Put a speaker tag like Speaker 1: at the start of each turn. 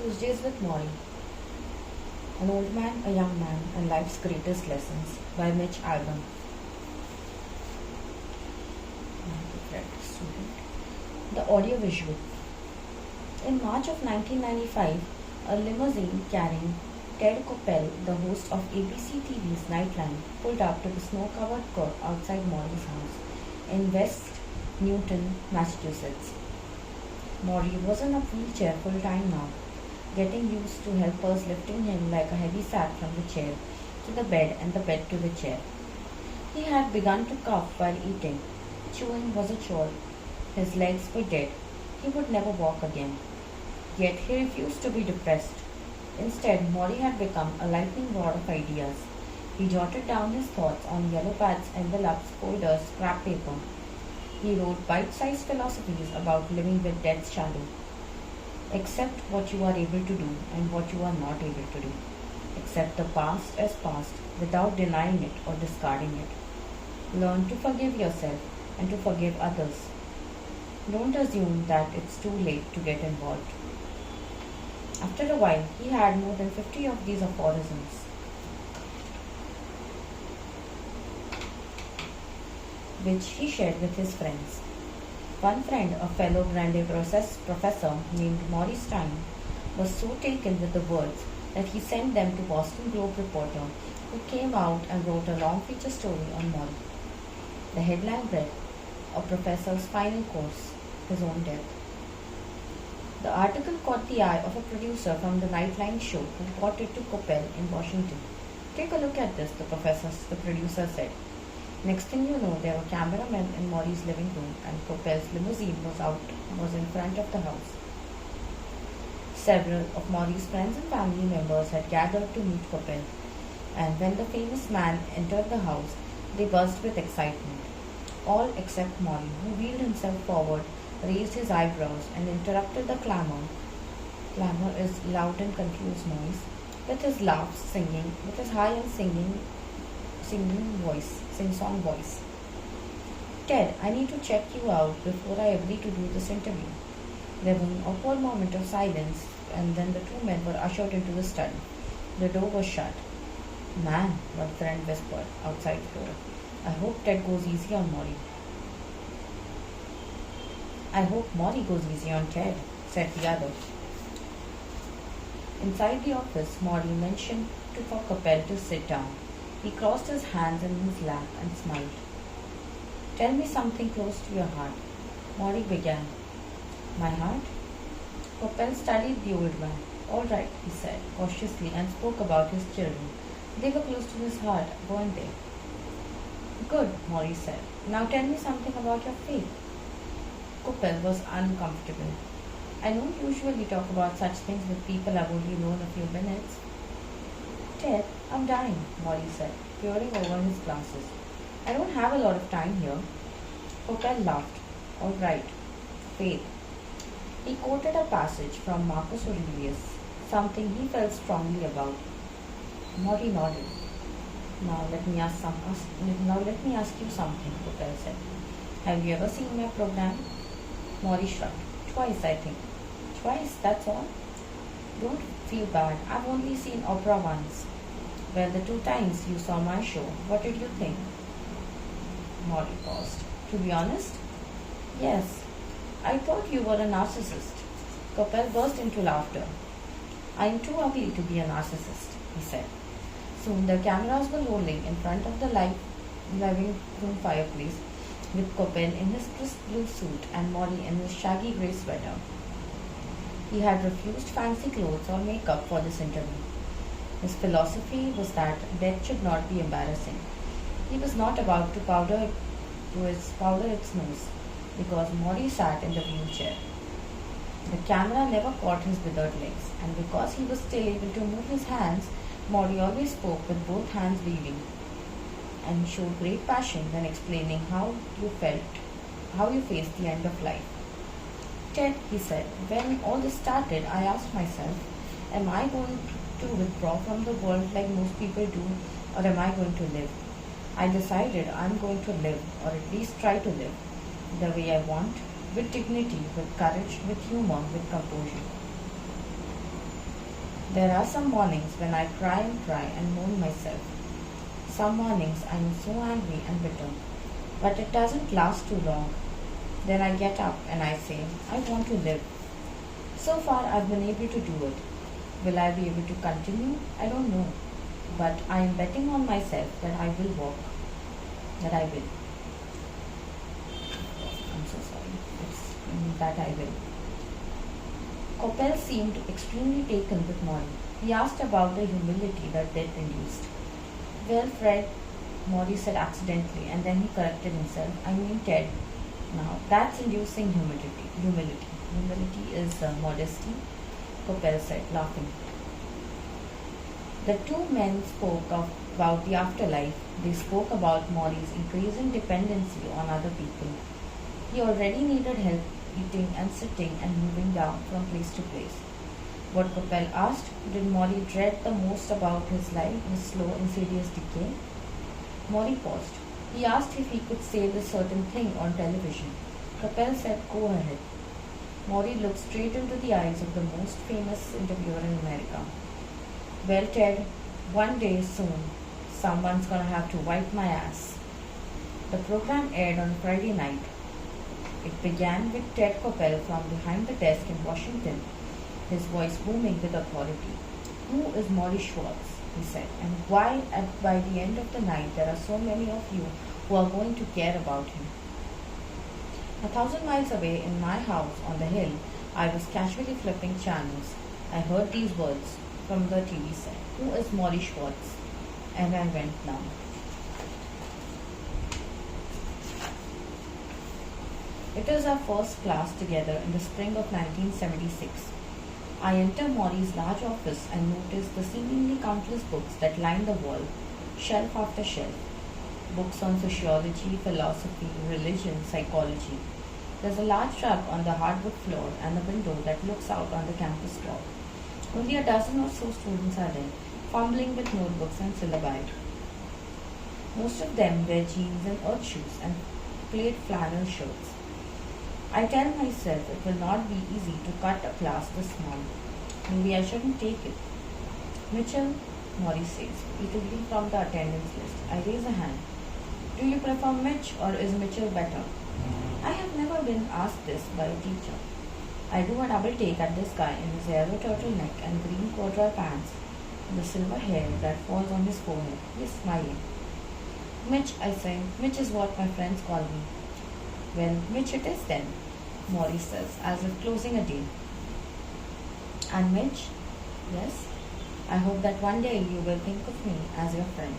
Speaker 1: Tuesdays with Morrie, An Old Man, a Young Man, and Life's Greatest Lessons by Mitch Albom. The audiovisual. In March of 1995, a limousine carrying Ted Koppel, the host of ABC TV's Nightline, pulled up to the snow-covered curb outside Morrie's house in West Newton, Massachusetts. Morrie was in a wheelchair full-time now, getting used to helpers lifting him like a heavy sack from the chair to the bed and the bed to the chair. He had begun to cough while eating. Chewing was a chore. His legs were dead. He would never walk again. Yet he refused to be depressed. Instead, Morrie had become a lightning rod of ideas. He jotted down his thoughts on yellow pads, envelopes, folders, scrap paper. He wrote bite-sized philosophies about living with death's shadow. Accept what you are able to do and what you are not able to do. Accept the past as past without denying it or discarding it. Learn to forgive yourself and to forgive others. Don't assume that it's too late to get involved. After a while, he had more than 50 of these aphorisms. Which he shared with his friends. One friend, a fellow Brandeis professor named Morrie Stein, was so taken with the words that he sent them to Boston Globe reporter, who came out and wrote a long feature story on Morrie. The headline read, "A Professor's Final Course, His Own Death." The article caught the eye of a producer from the Nightline show who brought it to Koppel in Washington. "Take a look at this," the producer said. Next thing you know, there were cameramen in Morrie's living room and Koppel's limousine was in front of the house. Several of Morrie's friends and family members had gathered to meet Koppel, and when the famous man entered the house, they buzzed with excitement. All except Morrie, who wheeled himself forward, raised his eyebrows, and interrupted the clamor. Clamor is loud and confused noise, with his laughs, singing, with his high and sing-song voice. "Ted, I need to check you out before I agree to do this interview." There was an awkward moment of silence, and then the two men were ushered into the study. The door was shut. "Man," one friend whispered outside the door, "I hope Ted goes easy on Morrie." "I hope Morrie goes easy on Ted," said the other. Inside the office, Morrie motioned for Koppel to sit down. He crossed his hands in his lap and smiled. "Tell me something close to your heart," Morrie began. "My heart?" Koppel studied the old man. "All right," he said cautiously, and spoke about his children. They were close to his heart, weren't they? "Good," Morrie said. "Now tell me something about your faith." Koppel was uncomfortable. "I don't usually talk about such things with people I've only known a few minutes." "Ted, I'm dying," Morrie said, peering over his glasses. "I don't have a lot of time here." Koppel laughed. "All right. Faith." He quoted a passage from Marcus Aurelius, something he felt strongly about. Morrie nodded. Now let me ask you something," Koppel said. "Have you ever seen my program?" Morrie shrugged. "Twice, I think." "Twice, that's all?" "Don't feel bad. I've only seen opera once." "Well, the 2 times you saw my show, what did you think?" Morrie paused. "To be honest?" "Yes. I thought you were a narcissist." Koppel burst into laughter. "I'm too ugly to be a narcissist," he said. Soon the cameras were rolling in front of the living room fireplace, with Koppel in his crisp blue suit and Morrie in his shaggy grey sweater. He had refused fancy clothes or makeup for this interview. His philosophy was that death should not be embarrassing. He was not about to powder its nose, because Morrie sat in the wheelchair. The camera never caught his withered legs, and because he was still able to move his hands, Morrie always spoke with both hands waving, and he showed great passion when explaining how you faced the end of life. "Ted," he said, "when all this started, I asked myself, am I going to withdraw from the world like most people do, or am I going to live? I decided I'm going to live, or at least try to live, the way I want, with dignity, with courage, with humor, with composure." There are some mornings when I cry and moan myself. Some mornings I am so angry and bitter. But it doesn't last too long. Then I get up and I say, I want to live. So far I've been able to do it. Will I be able to continue? I don't know. But I am betting on myself that I will walk. That I will. I'm so sorry. That I will. Coppell seemed extremely taken with Morrie. He asked about the humility that death induced. Well, Fred, Morrie said accidentally, and then he corrected himself. I mean Ted. Now, that's inducing humility. Humility is modesty, Coppell said, laughing. The two men spoke about the afterlife. They spoke about Morrie's increasing dependency on other people. He already needed help eating and sitting and moving down from place to place. What Coppell asked, did Morrie dread the most about his life, his slow, insidious decay? Morrie paused. He asked if he could say this certain thing on television. Coppell said, go ahead. Morrie looked straight into the eyes of the most famous interviewer in America. Well, Ted, one day soon, someone's gonna have to wipe my ass. The program aired on Friday night. It began with Ted Coppell from behind the desk in Washington, his voice booming with authority. Who is Morrie Schwartz? He said, and why by the end of the night there are so many of you who are going to care about him? 1,000 miles away in my house on the hill, I was casually flipping channels. I heard these words from the TV set. Who is Morrie Schwartz? And I went numb. It was our first class together in the spring of 1976. I entered Morrie's large office and noticed the seemingly countless books that lined the wall, shelf after shelf. Books on sociology, philosophy, religion, psychology. There's a large rug on the hardwood floor and a window that looks out on the campus top. Only a dozen or so students are there, fumbling with notebooks and syllabi. Most of them wear jeans and earth shoes and plaid flannel shirts. I tell myself it will not be easy to cut a class this small. Maybe I shouldn't take it. Mitchell, Morrie says, repeatedly from the attendance list. I raise a hand. Do you prefer Mitch or is Mitchell better? I have never been asked this by a teacher. I do a double take at this guy in his yellow turtleneck and green corduroy pants, and the silver hair that falls on his forehead. He is smiling. Mitch, I say. Mitch is what my friends call me. Well, Mitch it is then, Morrie says, as if closing a deal. And Mitch? Yes? I hope that one day you will think of me as your friend.